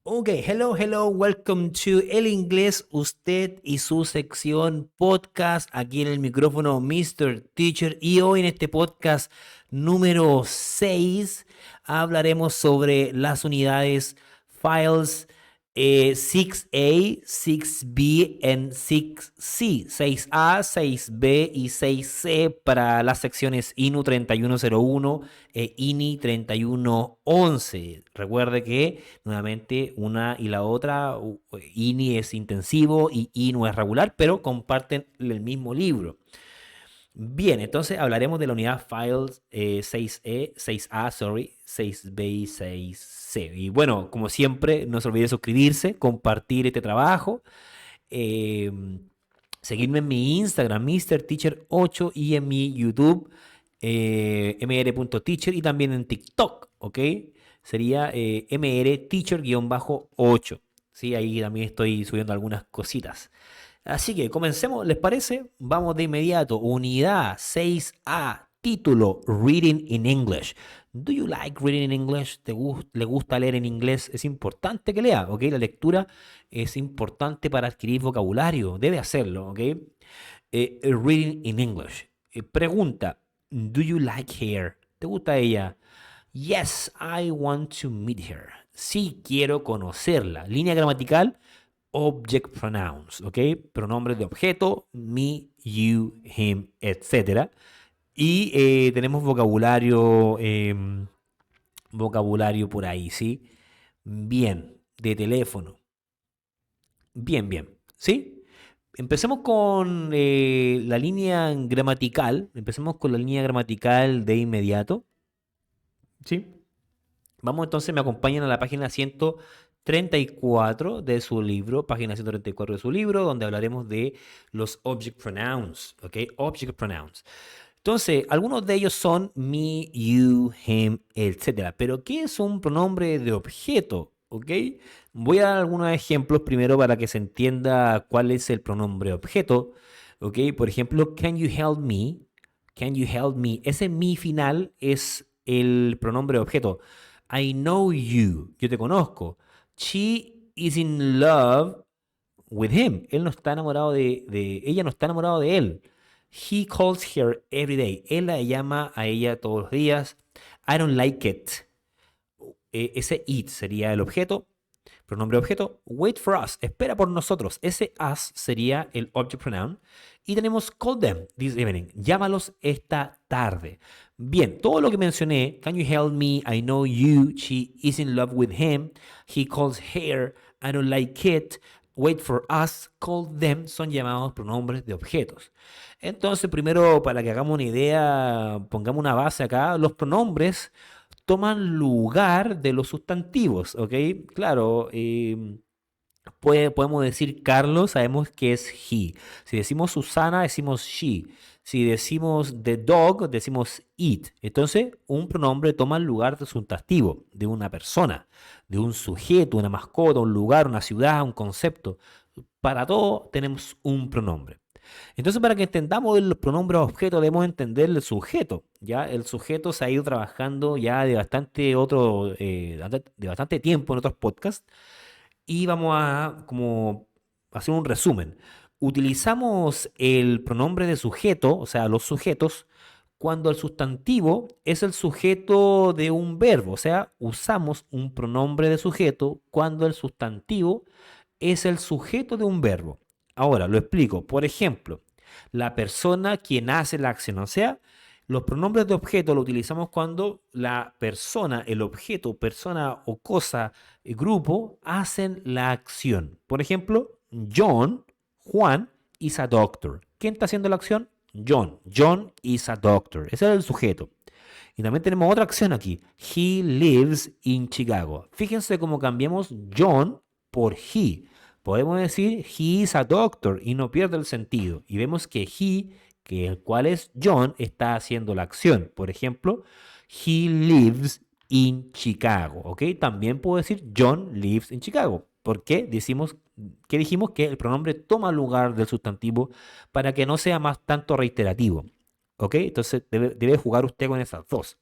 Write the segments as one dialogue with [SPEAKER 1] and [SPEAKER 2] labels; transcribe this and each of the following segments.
[SPEAKER 1] Ok, hello, welcome to El Inglés, usted y su sección podcast, aquí en el micrófono Mr. Teacher, y hoy en este podcast número 6 hablaremos sobre las unidades Files 6A, 6B y 6C, 6A, 6B y 6C para las secciones INU 3101 e INI 3111. Recuerde que nuevamente, una y la otra, INI es intensivo y INU es regular, pero comparten el mismo libro. Bien, entonces hablaremos de la unidad Files 6E, 6A, sorry, 6B y 6C. Y bueno, como siempre, no se olvide suscribirse, compartir este trabajo, eh, seguirme en mi Instagram, MrTeacher8, y en mi YouTube, mr.teacher, y también en TikTok, ¿ok? Sería mrteacher-8. Sí, ahí también estoy subiendo algunas cositas. Así que comencemos, ¿les parece? Vamos de inmediato. Unidad 6A, título Reading in English. Do you like reading in English? ¿Le gusta leer en inglés? Es importante que lea, ¿ok? La lectura es importante para adquirir vocabulario, debe hacerlo, ¿ok? Reading in English. Pregunta, do you like her? ¿Te gusta ella? Yes, I want to meet her. Sí, quiero conocerla. Línea gramatical, object pronouns, ¿ok? Pronombres de objeto, me, you, him, etcétera. Y tenemos vocabulario por ahí, ¿sí? Bien, de teléfono. Bien, ¿sí? Empecemos con la línea gramatical. Empecemos con la línea gramatical de inmediato, ¿sí? Vamos entonces, me acompañan a la página 134 de su libro, página 134 de su libro, donde hablaremos de los object pronouns, ¿ok? Object pronouns. Entonces, algunos de ellos son me, you, him, etcétera. Pero, ¿qué es un pronombre de objeto? ¿Ok? Voy a dar algunos ejemplos primero para que se entienda cuál es el pronombre objeto. ¿Ok? Por ejemplo, can you help me? Can you help me? Ese me final es el pronombre objeto. I know you. Yo te conozco. She is in love with him. Él no está enamorado ella no está enamorado de él. He calls her every day. Él la llama a ella todos los días. I don't like it. Ese it sería el objeto, pronombre objeto. Wait for us. Espera por nosotros. Ese us sería el object pronoun. Y tenemos call them this evening. Llámalos esta tarde. Bien, todo lo que mencioné, can you help me? I know you. She is in love with him. He calls her. I don't like it. Wait for us, call them, son llamados pronombres de objetos. Entonces, primero, para que hagamos una idea, pongamos una base acá, los pronombres toman lugar de los sustantivos, ¿ok? Claro, podemos decir Carlos, sabemos que es he. Si decimos Susana, decimos she. Si decimos the dog, decimos it. Entonces, un pronombre toma el lugar del sustantivo, de una persona, de un sujeto, una mascota, un lugar, una ciudad, un concepto. Para todo tenemos un pronombre. Entonces, para que entendamos los pronombres objetos, debemos entender el sujeto. ¿Ya? El sujeto se ha ido trabajando ya de bastante tiempo en otros podcasts y vamos a como hacer un resumen. Utilizamos el pronombre de sujeto, o sea, los sujetos, cuando el sustantivo es el sujeto de un verbo, o sea, usamos un pronombre de sujeto cuando el sustantivo es el sujeto de un verbo. Ahora, lo explico. Por ejemplo, la persona quien hace la acción, o sea, los pronombres de objeto lo utilizamos cuando la persona, el objeto, persona o cosa, grupo, hacen la acción. Por ejemplo, Juan is a doctor. ¿Quién está haciendo la acción? John is a doctor. Ese es el sujeto. Y también tenemos otra acción aquí. He lives in Chicago. Fíjense cómo cambiamos John por he. Podemos decir he is a doctor y no pierde el sentido. Y vemos que he, que el cual es John, está haciendo la acción. Por ejemplo, he lives in Chicago. ¿Ok? También puedo decir John lives in Chicago. ¿Por qué? Que dijimos que el pronombre toma lugar del sustantivo para que no sea más tanto reiterativo. ¿Ok? Entonces debe jugar usted con esas dos.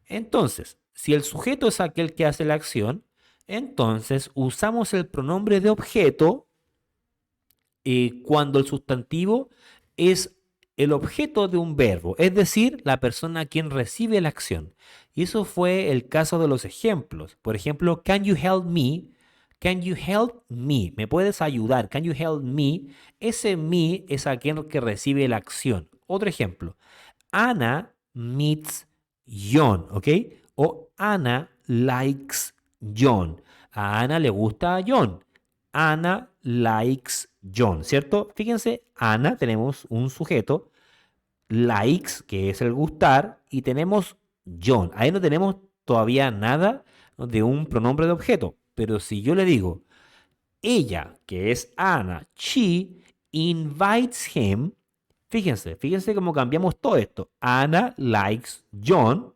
[SPEAKER 1] Entonces, si el sujeto es aquel que hace la acción, Entonces, usamos el pronombre de objeto cuando el sustantivo es el objeto de un verbo, es decir, la persona a quien recibe la acción. Y eso fue el caso de los ejemplos. Por ejemplo, can you help me? Can you help me? ¿Me puedes ayudar? Can you help me? Ese me es aquel que recibe la acción. Otro ejemplo. Anna meets John, ¿ok? O Anna likes John. A Ana le gusta a John. Anna likes John, ¿cierto? Fíjense, Ana, tenemos un sujeto, likes, que es el gustar, y tenemos John. Ahí no tenemos todavía nada, ¿no?, de un pronombre de objeto. Pero si yo le digo, ella, que es Ana, she invites him. Fíjense cómo cambiamos todo esto. Ana likes John.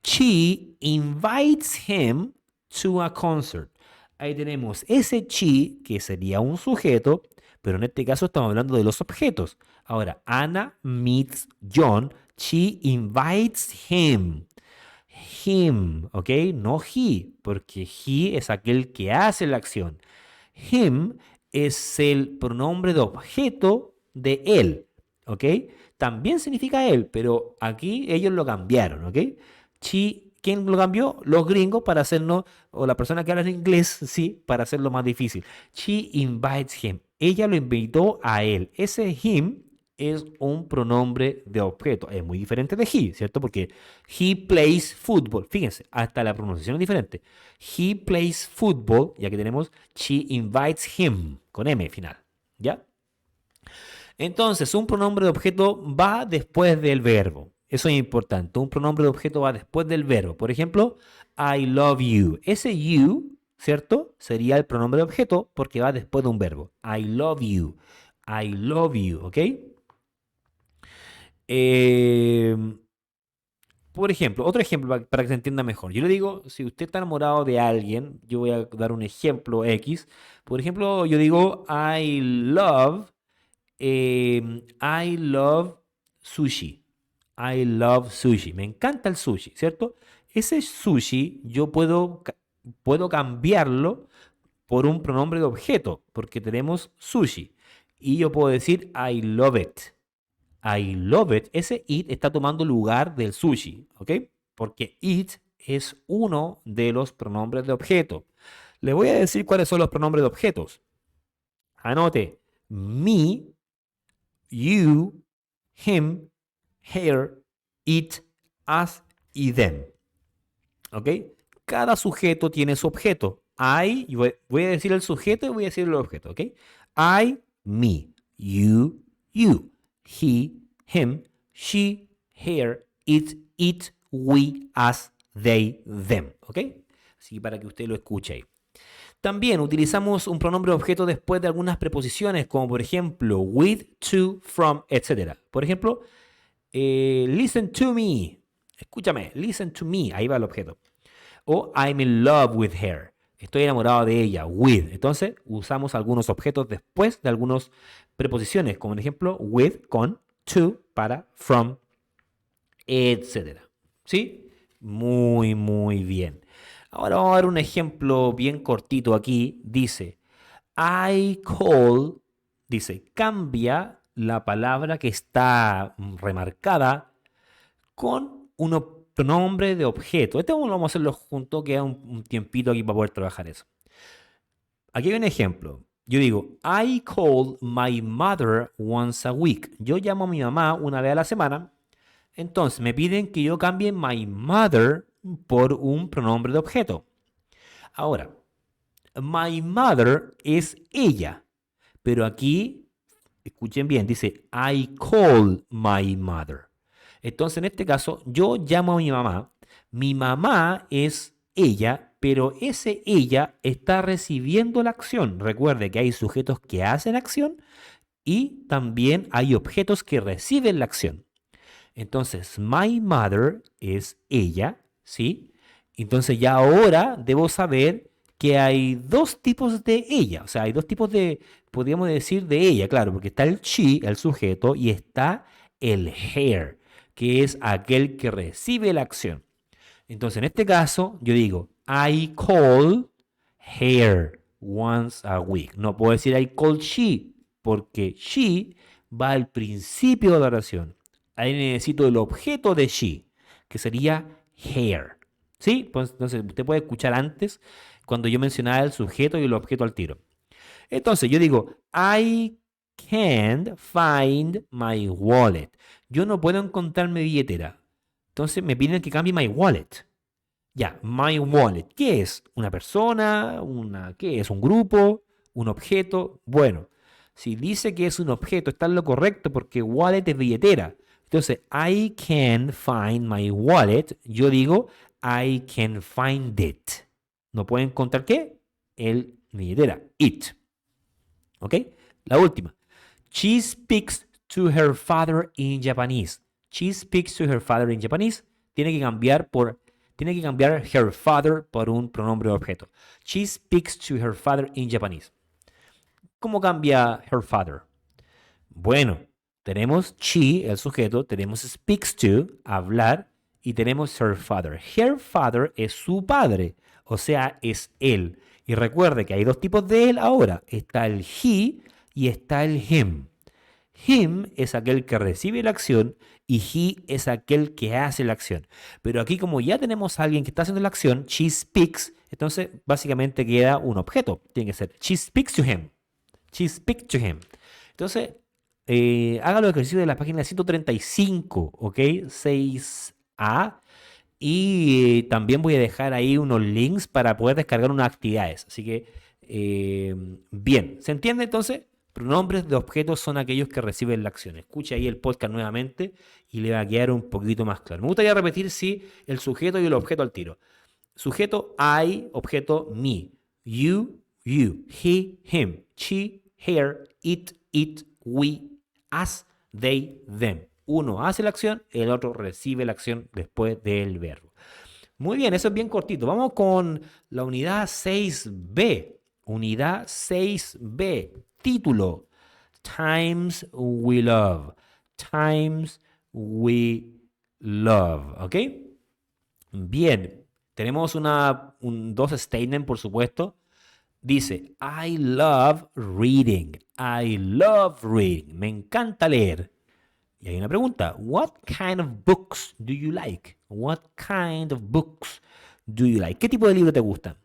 [SPEAKER 1] She invites him to a concert. Ahí tenemos ese she, que sería un sujeto, pero en este caso estamos hablando de los objetos. Ahora, Anna meets John. She invites him. Him, ¿ok? No he, porque he es aquel que hace la acción. Him es el pronombre de objeto de él, ¿ok? También significa él, pero aquí ellos lo cambiaron, ¿ok? ¿Quién lo cambió? Los gringos para hacernos, o la persona que habla en inglés, sí, para hacerlo más difícil. She invites him. Ella lo invitó a él. Ese him es un pronombre de objeto. Es muy diferente de he, ¿cierto? Porque he plays football. Fíjense, hasta la pronunciación es diferente. He plays football, ya que tenemos she invites him, con M final. ¿Ya? Entonces, un pronombre de objeto va después del verbo. Eso es importante. Un pronombre de objeto va después del verbo. Por ejemplo, I love you. Ese you, ¿cierto? Sería el pronombre de objeto porque va después de un verbo. I love you. I love you, ¿ok? Eh, por ejemplo, otro ejemplo para que se entienda mejor. Yo le digo, si usted está enamorado de alguien, yo voy a dar un ejemplo X. Por ejemplo, yo digo, I love sushi. I love sushi. Me encanta el sushi, ¿cierto? Ese sushi yo puedo cambiarlo por un pronombre de objeto, porque tenemos sushi. Y yo puedo decir I love it. I love it. Ese it está tomando lugar del sushi, ¿ok? Porque it es uno de los pronombres de objeto. Le voy a decir cuáles son los pronombres de objetos. Anote. Me, you, him, her, it, us y them. ¿Ok? Cada sujeto tiene su objeto. Voy a decir el sujeto y voy a decir el objeto. ¿Ok? I, me. You. He, him. She, her. It, we, us, they, them. ¿Ok? Así para que usted lo escuche ahí. También utilizamos un pronombre objeto después de algunas preposiciones, como por ejemplo with, to, from, etc. Por ejemplo, listen to me. Escúchame, listen to me. Ahí va el objeto. O I'm in love with her. Estoy enamorado de ella. With. Entonces, usamos algunos objetos después de algunas preposiciones, como por ejemplo with, con, to, para, from, etc. ¿Sí? Muy, muy bien. Ahora vamos a ver un ejemplo bien cortito aquí. Dice, cambia la palabra que está remarcada con un pronombre de objeto. Este vamos a hacerlo junto, queda un tiempito aquí para poder trabajar eso. Aquí hay un ejemplo. Yo digo, I call my mother once a week. Yo llamo a mi mamá una vez a la semana. Entonces me piden que yo cambie my mother por un pronombre de objeto. Ahora, my mother es ella. Pero aquí, escuchen bien, dice I call my mother. Entonces, en este caso, yo llamo a mi mamá. Mi mamá es ella, pero ese ella está recibiendo la acción. Recuerde que hay sujetos que hacen acción y también hay objetos que reciben la acción. Entonces, my mother es ella, ¿sí? Entonces ya ahora debo saber que hay dos tipos de ella. O sea, hay dos tipos de, podríamos decir, de ella, claro, porque está el she, el sujeto, y está el her, que es aquel que recibe la acción. Entonces, en este caso, yo digo, I call hair once a week. No puedo decir I call she, porque she va al principio de la oración. Ahí necesito el objeto de she, que sería hair. ¿Sí? Pues, entonces, usted puede escuchar antes cuando yo mencionaba el sujeto y el objeto al tiro. Entonces, yo digo, I can't find my wallet. Yo no puedo encontrar mi billetera. Entonces, me piden que cambie my wallet. Ya, my wallet. ¿Qué es? ¿Una persona? ¿Qué es? ¿Un grupo? ¿Un objeto? Bueno, si dice que es un objeto, está en lo correcto porque wallet es billetera. Entonces, I can find my wallet. Yo digo, I can find it. ¿No puede encontrar qué? El billetera. It. ¿Ok? La última. She speaks to her father in Japanese. She speaks to her father in Japanese. Tiene que cambiar her father por un pronombre de objeto. She speaks to her father in Japanese. ¿Cómo cambia her father? Bueno, tenemos she, el sujeto, tenemos speaks to, hablar, y tenemos her father. Her father es su padre, o sea, es él. Y recuerde que hay dos tipos de él ahora. Está el he y está el him. Him es aquel que recibe la acción y he es aquel que hace la acción. Pero aquí como ya tenemos a alguien que está haciendo la acción, she speaks, entonces básicamente queda un objeto. Tiene que ser she speaks to him. She speaks to him. Entonces, haga los ejercicios de la página 135, ¿ok? 6A. Y también voy a dejar ahí unos links para poder descargar unas actividades. Así que, bien, ¿se entiende entonces? Pronombres de objetos son aquellos que reciben la acción. Escuche ahí el podcast nuevamente y le va a quedar un poquito más claro. Me gustaría repetir, sí, el sujeto y el objeto al tiro. Sujeto I, objeto me. You, he, him. She, her, it, we, us, they, them. Uno hace la acción, el otro recibe la acción después del verbo. Muy bien, eso es bien cortito. Vamos con la unidad 6B. Unidad 6B. Título. Times we love. Times we love. ¿Ok? Bien. Tenemos dos statements, por supuesto. Dice, I love reading. I love reading. Me encanta leer. Y hay una pregunta. What kind of books do you like? What kind of books do you like? ¿Qué tipo de libro te gusta?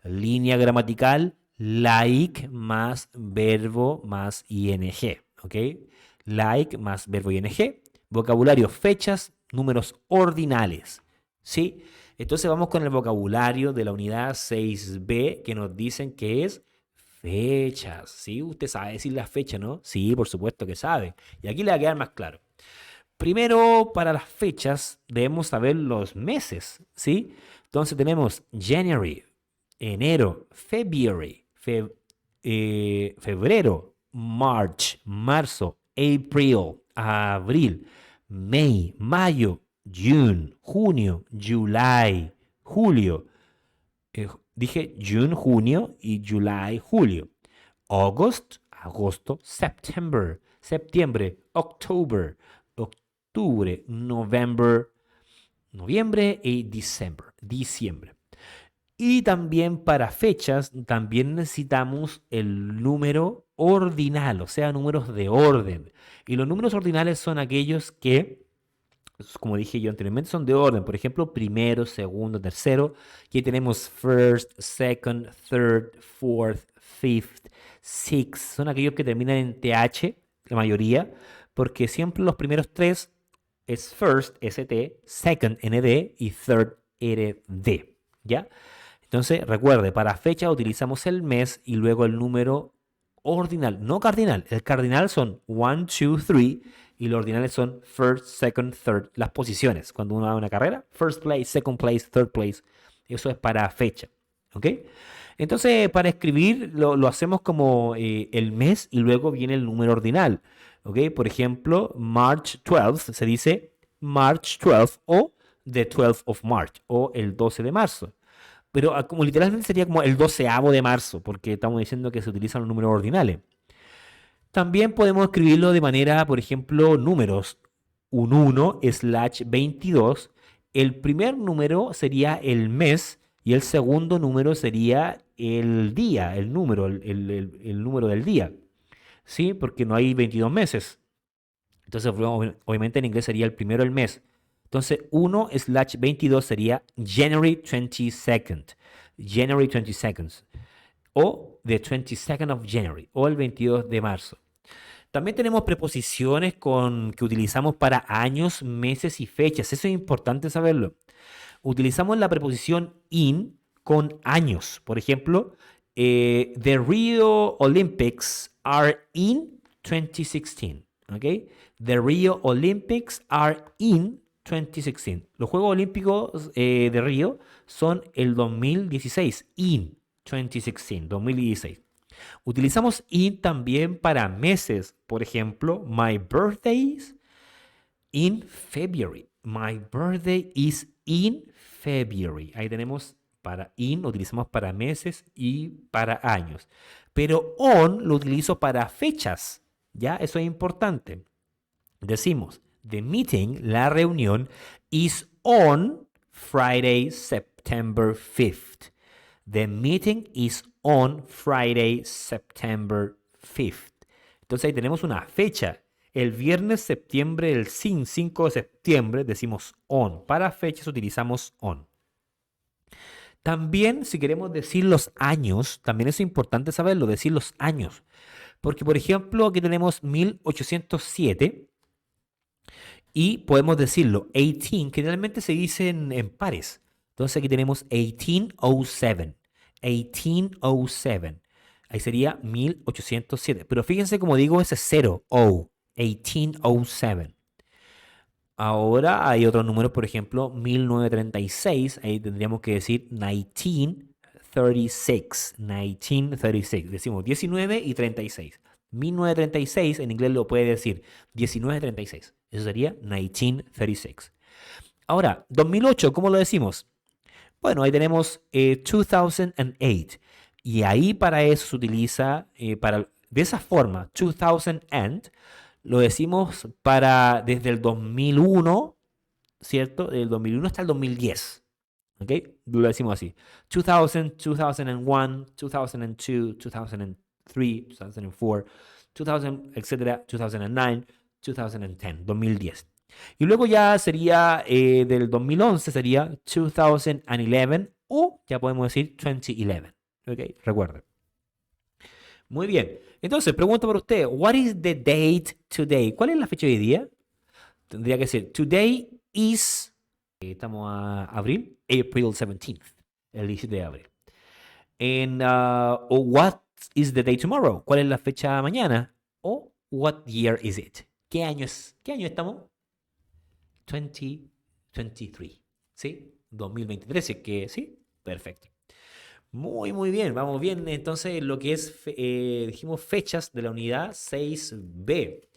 [SPEAKER 1] Línea gramatical, like más verbo más ing. ¿Ok? Like más verbo ing. Vocabulario, fechas, números ordinales. ¿Sí? Entonces vamos con el vocabulario de la unidad 6B que nos dicen que es fechas. ¿Sí? Usted sabe decir la fecha, ¿no? Sí, por supuesto que sabe. Y aquí le va a quedar más claro. Primero, para las fechas, debemos saber los meses, ¿sí? Entonces tenemos January, enero, February, febrero, March, marzo, April, abril, May, mayo, June, junio, July, julio. Dije June, junio y July, julio. August, agosto, September, septiembre, October, octubre, noviembre y diciembre. Y también para fechas, también necesitamos el número ordinal, o sea, números de orden. Y los números ordinales son aquellos que, como dije yo anteriormente, son de orden. Por ejemplo, primero, segundo, tercero. Aquí tenemos first, second, third, fourth, fifth, sixth. Son aquellos que terminan en TH, la mayoría, porque siempre los primeros tres es first, ST, second, ND y third, RD. ¿Ya? Entonces, recuerde, para fecha utilizamos el mes y luego el número ordinal, no cardinal. El cardinal son 1, 2, 3 y los ordinales son first, second, third. Las posiciones, cuando uno va a una carrera, first place, second place, third place. Eso es para fecha. ¿Ok? Entonces, para escribir lo hacemos como el mes y luego viene el número ordinal. ¿Ok? Por ejemplo, March 12 se dice March 12 o the 12th of March o el 12 de marzo. Pero como literalmente sería como el 12avo de marzo, porque estamos diciendo que se utilizan los números ordinales. También podemos escribirlo de manera, por ejemplo, números. Un 1/22. El primer número sería el mes y el segundo número sería el día, el número, el número del día, ¿sí? Porque no hay 22 meses. Entonces, obviamente en inglés sería el primero del mes. Entonces, 1/22 sería January 22nd. January 22nd. O the 22nd of January. O el 22 de marzo. También tenemos preposiciones que utilizamos para años, meses y fechas. Eso es importante saberlo. Utilizamos la preposición in con años. Por ejemplo, the Rio Olympics are in 2016. ¿Ok? The Rio Olympics are in 2016. Los Juegos Olímpicos de Río son el 2016. In 2016. 2016. Utilizamos in también para meses. Por ejemplo, my birthday is in February. My birthday is in February. Ahí tenemos para in, lo utilizamos para meses y para años. Pero on lo utilizo para fechas. ¿Ya? Eso es importante. Decimos, the meeting, la reunión, is on Friday, September 5th. The meeting is on Friday, September 5th. Entonces ahí tenemos una fecha. El viernes septiembre, el 5 de septiembre, decimos on. Para fechas utilizamos on. También, si queremos decir los años, también es importante saberlo, decir los años. Porque, por ejemplo, aquí tenemos 1807 y podemos decirlo 18, que realmente se dice en pares. Entonces aquí tenemos 1807. 1807. Ahí sería 1807. Pero fíjense como digo ese 0, O. 1807. Ahora hay otros números, por ejemplo, 1936. Ahí tendríamos que decir 1936. 1936. Decimos 19 y 36. 1936 en inglés lo puede decir 1936. Eso sería 1936. Ahora, 2008, ¿cómo lo decimos? Bueno, ahí tenemos 2008. Y ahí para eso se utiliza, de esa forma, 2000 and, lo decimos para desde el 2001, ¿cierto? Del 2001 hasta el 2010. ¿Ok? Lo decimos así. 2000, 2001, 2002, 2003, 2004, 2000, etc., 2009, 2010, 2010. Y luego ya sería del 2011, sería 2011, o ya podemos decir 2011. ¿Ok? Recuerden. Muy bien. Entonces, pregunto para usted, what is the date today? ¿Cuál es la fecha de hoy día? Tendría que ser, today is, estamos a abril, April 17th, el 17 de abril. And, o what is the day tomorrow? ¿Cuál es la fecha mañana? O what year is it? ¿Qué año estamos? 2023. ¿Sí? 2023, ¿sí? Que sí, perfecto. Muy, muy bien, vamos bien. Entonces, lo que es, dijimos, fechas de la unidad 6B.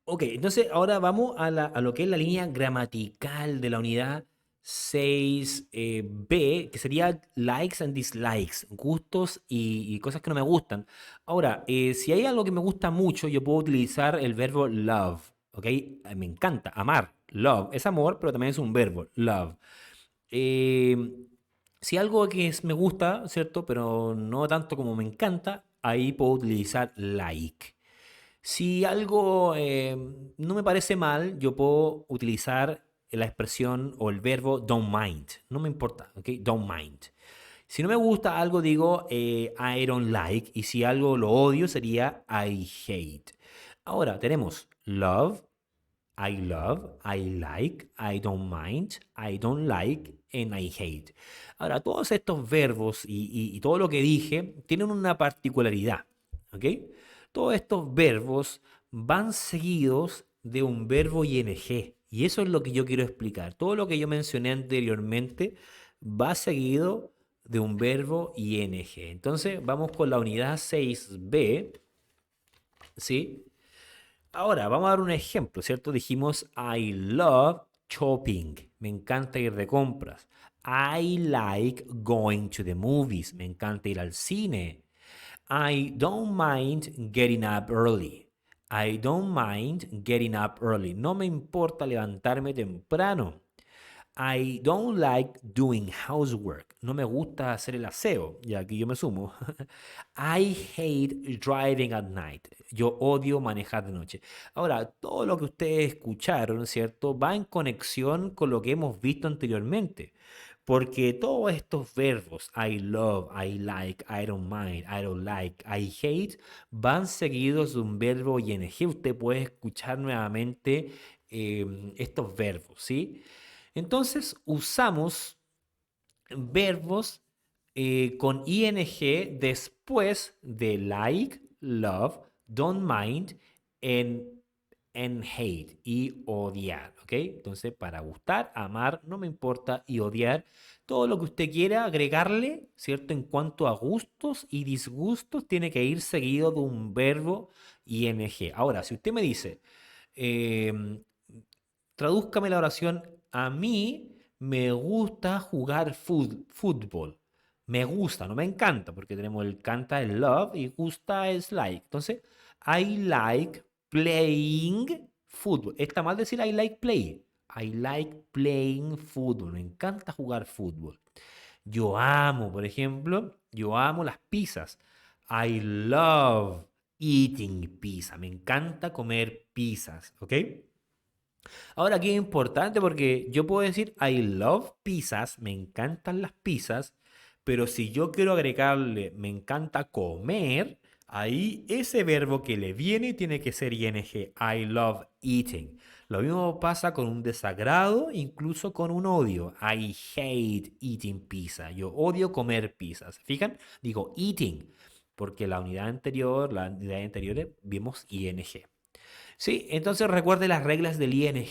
[SPEAKER 1] Ok, entonces ahora vamos a lo que es la línea gramatical de la unidad 6B, que sería likes and dislikes, gustos y cosas que no me gustan. Ahora, si hay algo que me gusta mucho, yo puedo utilizar el verbo love, ¿ok? Me encanta, amar, love, es amor, pero también es un verbo, love. Eh, si algo me gusta, ¿cierto? Pero no tanto como me encanta, ahí puedo utilizar like. Si algo no me parece mal, yo puedo utilizar la expresión o el verbo don't mind. No me importa, ¿ok? Don't mind. Si no me gusta algo, digo I don't like. Y si algo lo odio, sería I hate. Ahora tenemos love, I like, I don't mind, I don't like, and I hate. Ahora, todos estos verbos y todo lo que dije tienen una particularidad, ¿ok? Todos estos verbos van seguidos de un verbo ing. Y eso es lo que yo quiero explicar. Todo lo que yo mencioné anteriormente va seguido de un verbo ing. Entonces, vamos con la unidad 6b, ¿sí? Ahora, vamos a dar un ejemplo, ¿cierto? Dijimos, I love shopping. Me encanta ir de compras. I like going to the movies. Me encanta ir al cine. I don't mind getting up early. I don't mind getting up early. No me importa levantarme temprano. I don't like doing housework. No me gusta hacer el aseo. Y aquí yo me sumo. I hate driving at night. Yo odio manejar de noche. Ahora, todo lo que ustedes escucharon, ¿cierto? Va en conexión con lo que hemos visto anteriormente. Porque todos estos verbos, I love, I like, I don't mind, I don't like, I hate, van seguidos de un verbo ing. Usted puede escuchar nuevamente estos verbos, ¿sí? Entonces usamos verbos con ing después de like, love, don't mind and hate y odiar, ¿ok? Entonces, para gustar, amar, no me importa, y odiar, todo lo que usted quiera agregarle, ¿cierto? En cuanto a gustos y disgustos, tiene que ir seguido de un verbo ing. Ahora, si usted me dice, em, tradúzcame la oración, a mí me gusta jugar fútbol. Me gusta, no me encanta, porque tenemos el canta, el love, y gusta es like. Entonces, I like playing football. Está mal decir I like play. I like playing football. Me encanta jugar fútbol. Yo amo, por ejemplo, yo amo las pizzas. I love eating pizza. Me encanta comer pizzas, ¿ok? Ahora aquí es importante porque yo puedo decir I love pizzas, me encantan las pizzas, pero si yo quiero agregarle me encanta comer, ahí ese verbo que le viene tiene que ser ing, I love eating. Lo mismo pasa con un desagrado, incluso con un odio. I hate eating pizza. Yo odio comer pizzas. ¿Fijan? Digo eating, porque la unidad anterior vimos ing. Sí, entonces recuerde las reglas del ing.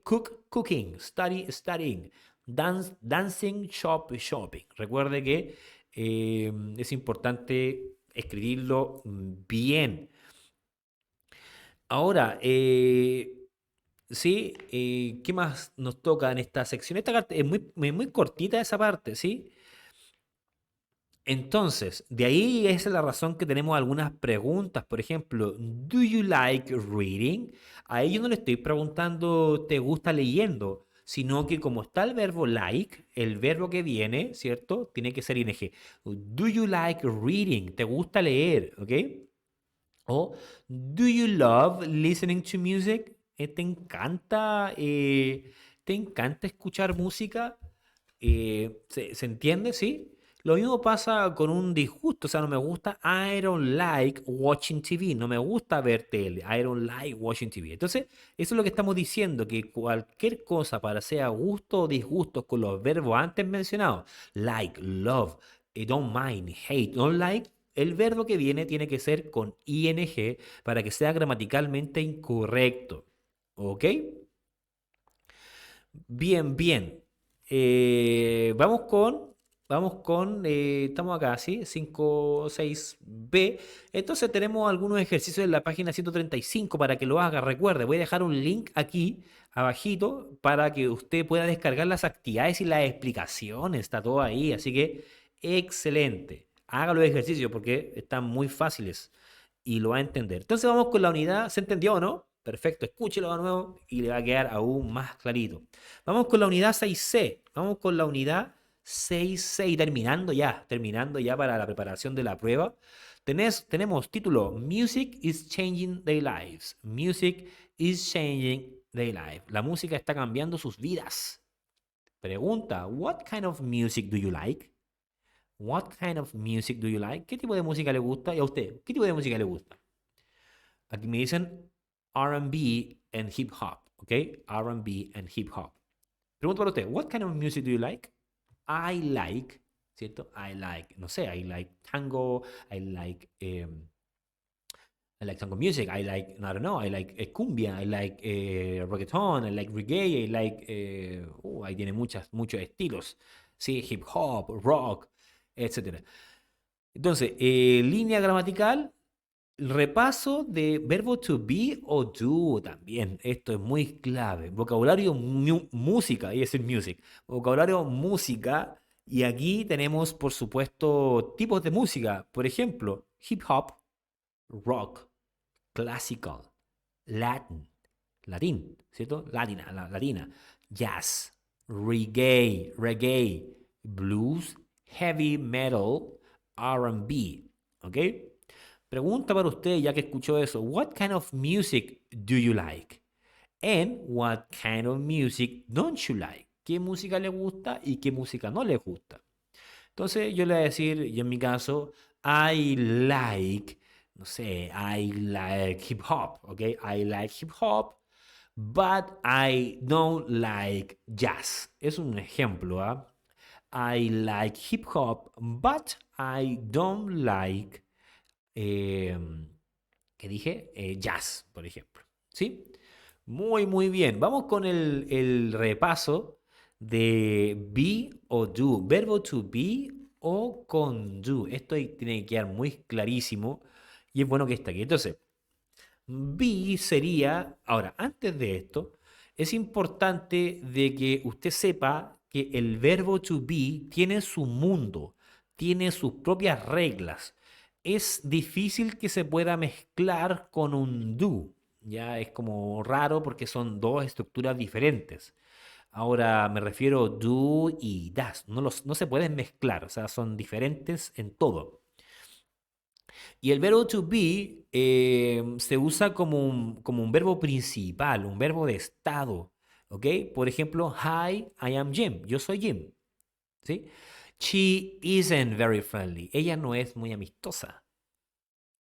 [SPEAKER 1] Cook, cooking. Study, studying. Dance, dancing, shop, shopping. Recuerde que es importante escribirlo bien. Ahora, sí, ¿qué más nos toca en esta sección? Esta parte es muy cortita esa parte, ¿sí? Entonces, de ahí es la razón que tenemos algunas preguntas. Por ejemplo, ¿do you like reading? A ello no le estoy preguntando, ¿te gusta leyendo? Sino que como está el verbo like, el verbo que viene, ¿cierto? Tiene que ser ing. ¿Do you like reading? ¿Te gusta leer? ¿Ok? O ¿do you love listening to music? ¿Te encanta escuchar música? ¿Se entiende? ¿Sí? Lo mismo pasa con un disgusto, o sea, no me gusta, I don't like watching TV, no me gusta ver tele, I don't like watching TV. Entonces, eso es lo que estamos diciendo, que cualquier cosa para sea gusto o disgusto con los verbos antes mencionados, like, love, don't mind, hate, don't like, el verbo que viene tiene que ser con ing para que sea gramaticalmente incorrecto. ¿Ok? Bien, bien. Estamos acá, ¿sí? 5, 6b. Entonces tenemos algunos ejercicios en la página 135 para que lo haga. Recuerde, voy a dejar un link aquí abajito para que usted pueda descargar las actividades y las explicaciones. Está todo ahí, así que excelente. Haga los ejercicios porque están muy fáciles y lo va a entender. Entonces vamos con la unidad. ¿Se entendió o no? Perfecto, escúchelo de nuevo y le va a quedar aún más clarito. Vamos con la unidad 6C. Vamos con la unidad 6C y terminando ya para la preparación de la prueba. Tenemos título Music is changing their lives. Music is changing their lives. La música está cambiando sus vidas. Pregunta, what kind of music do you like? What kind of music do you like? ¿Qué tipo de música le gusta? Y a usted, ¿qué tipo de música le gusta? Aquí me dicen R&B and hip hop, ¿ok? R&B and hip hop. Pregunto para usted, what kind of music do you like? I like, ¿cierto? I like, no sé, I like tango, I like tango music, I like, I don't know, I like cumbia, I like reggaeton, I like reggae, I like, ahí tiene muchos estilos, ¿sí? Hip hop, rock, etcétera. Entonces, línea gramatical, repaso de verbo to be o do también. Esto es muy clave. Vocabulario música, ahí es el music. Vocabulario música. Y aquí tenemos, por supuesto, tipos de música. Por ejemplo, hip hop, rock, classical, latin, ¿cierto? Latina, jazz. reggae, blues, heavy metal, R&B, ¿ok? Pregunta para usted, ya que escuchó eso, what kind of music do you like? And what kind of music don't you like? ¿Qué música le gusta y qué música no le gusta? Entonces yo le voy a decir, yo en mi caso, I like, no sé, I like hip hop, ¿ok? I like hip hop, but I don't like jazz. Es un ejemplo, ¿ah? I like hip hop, but I don't like, eh, ¿qué dije? Jazz, por ejemplo. ¿Sí? Muy, muy bien. Vamos con el repaso de be o do. Verbo to be o con do. Esto tiene que quedar muy clarísimo y es bueno que esté aquí. Entonces, be sería, ahora, antes de esto, es importante de que usted sepa que el verbo to be tiene su mundo, tiene sus propias reglas. Es difícil que se pueda mezclar con un do. Ya es como raro porque son dos estructuras diferentes. Ahora me refiero do y das. No se pueden mezclar, o sea, son diferentes en todo. Y el verbo to be se usa como un verbo principal, un verbo de estado. ¿Ok? Por ejemplo, hi, I am Jim. Yo soy Jim. ¿Sí? She isn't very friendly. Ella no es muy amistosa.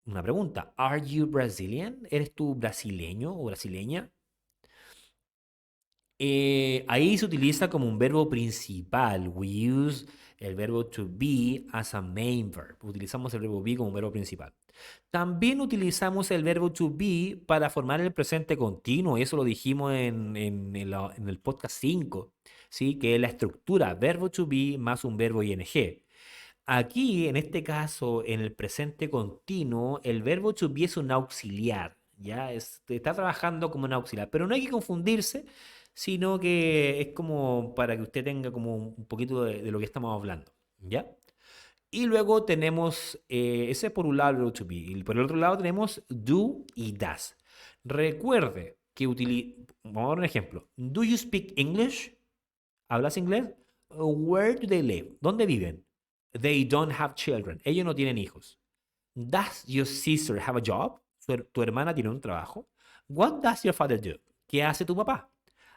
[SPEAKER 1] Una pregunta. Are you Brazilian? ¿Eres tú brasileño o brasileña? Ahí se utiliza como un verbo principal. We use el verbo to be as a main verb. Utilizamos el verbo be como un verbo principal. También utilizamos el verbo to be para formar el presente continuo. Eso lo dijimos en el podcast 5, ¿sí? Que es la estructura verbo to be más un verbo ing. Aquí, en este caso, en el presente continuo, el verbo to be es un auxiliar, ¿ya? Está trabajando como un auxiliar, pero no hay que confundirse, sino que es como para que usted tenga como un poquito de lo que estamos hablando, ¿ya? Y luego tenemos, ese por un lado el verbo to be, y por el otro lado tenemos do y does. Recuerde que vamos a dar un ejemplo. Do you speak English? ¿Hablas inglés? Where do they live? ¿Dónde viven? They don't have children. Ellos no tienen hijos. Does your sister have a job? Tu hermana tiene un trabajo. What does your father do? ¿Qué hace tu papá?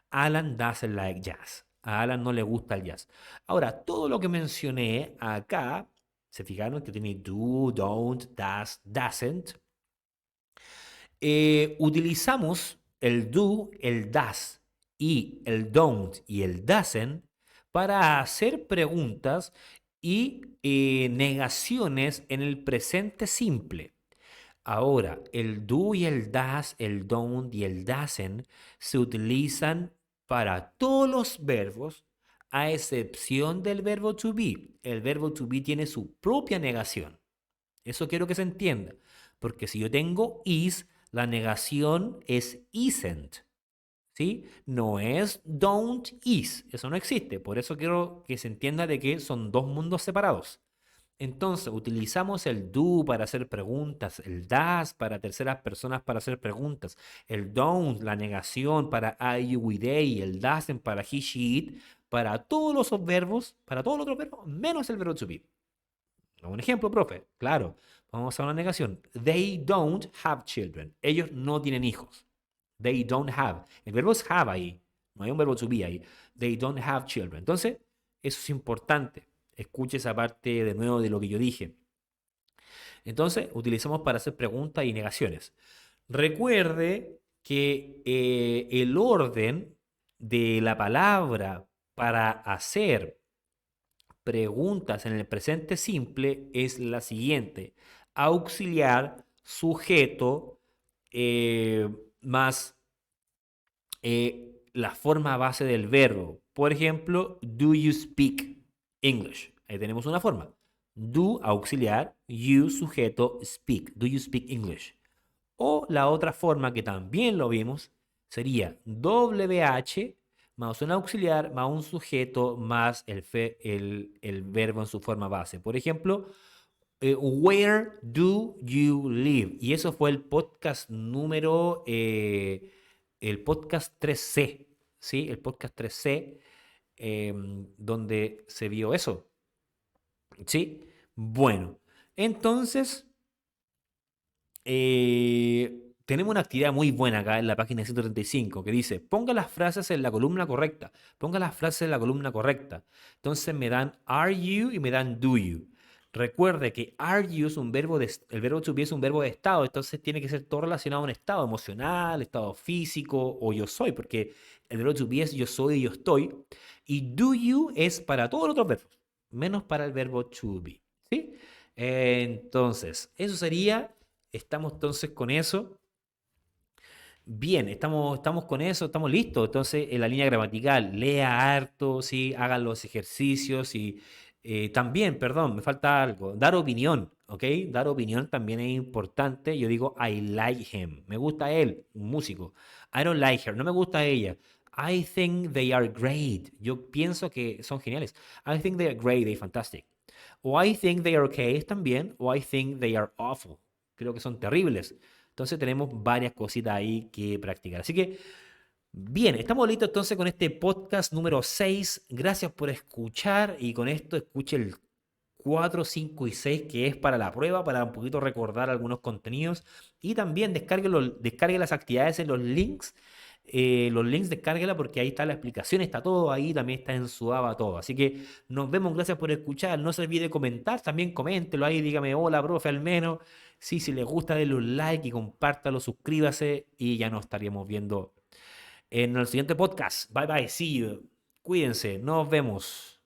[SPEAKER 1] Alan doesn't like jazz. A Alan no le gusta el jazz. Ahora, todo lo que mencioné acá, se fijaron que tiene do, don't, does, doesn't. Utilizamos el do, el does y el don't y el doesn't para hacer preguntas y negaciones en el presente simple. Ahora, el do y el does, el don't y el doesn't se utilizan para todos los verbos a excepción del verbo to be. El verbo to be tiene su propia negación. Eso quiero que se entienda. Porque si yo tengo is, la negación es isn't. ¿Sí? No es don't is. Eso no existe. Por eso quiero que se entienda de que son dos mundos separados. Entonces, utilizamos el do para hacer preguntas, el das para terceras personas para hacer preguntas, el don't, la negación para I, you, we, they, el doesn't para he, she, it, para todos los verbos, para todos los otros verbos, menos el verbo to be. Un ejemplo, profe. Claro, vamos a una negación. They don't have children. Ellos no tienen hijos. They don't have. El verbo es have ahí. No hay un verbo to be ahí. They don't have children. Entonces, eso es importante. Escuche esa parte de nuevo de lo que yo dije. Entonces, utilizamos para hacer preguntas y negaciones. Recuerde que el orden de la palabra para hacer preguntas en el presente simple es la siguiente. Auxiliar, sujeto, más la forma base del verbo. Por ejemplo, do you speak English? Ahí tenemos una forma. Do, auxiliar, you, sujeto, speak. Do you speak English? O la otra forma que también lo vimos sería WH más un auxiliar más un sujeto más el verbo en su forma base. Por ejemplo, where do you live? Y eso fue el podcast el podcast 3C, ¿sí? El podcast 3C donde se vio eso. ¿Sí? Bueno, entonces tenemos una actividad muy buena acá en la página 135 que dice, ponga las frases en la columna correcta, ponga las frases en la columna correcta. Entonces me dan are you y me dan do you. Recuerde que are you es un verbo el verbo to be es un verbo de estado, entonces tiene que ser todo relacionado a un estado emocional, estado físico o yo soy, porque el verbo to be es yo soy y yo estoy, y do you es para todos los otros verbos, menos para el verbo to be, ¿sí? Entonces, eso sería. Estamos entonces con eso. Bien, estamos con eso, estamos listos. Entonces, en la línea gramatical, lea harto, ¿sí? Hagan los ejercicios y también, perdón, me falta algo, dar opinión, ¿ok? Dar opinión también es importante. Yo digo, I like him, me gusta él, un músico. I don't like her, no me gusta ella. I think they are great. Yo pienso que son geniales. I think they are great, they're fantastic. O I think they are okay también, o I think they are awful. Creo que son terribles. Entonces tenemos varias cositas ahí que practicar. Así que, bien, estamos listos entonces con este podcast número 6. Gracias por escuchar y con esto escuche el 4, 5 y 6 que es para la prueba, para un poquito recordar algunos contenidos. Y también descargue las actividades en los links descárguela porque ahí está la explicación, está todo ahí, también está en su ABA todo. Así que nos vemos, gracias por escuchar. No se olvide comentar, también coméntelo ahí, dígame hola, profe, al menos. Sí, si les gusta, denle un like y compártalo, suscríbase y ya nos estaríamos viendo en el siguiente podcast. Bye bye, see you. Cuídense, nos vemos.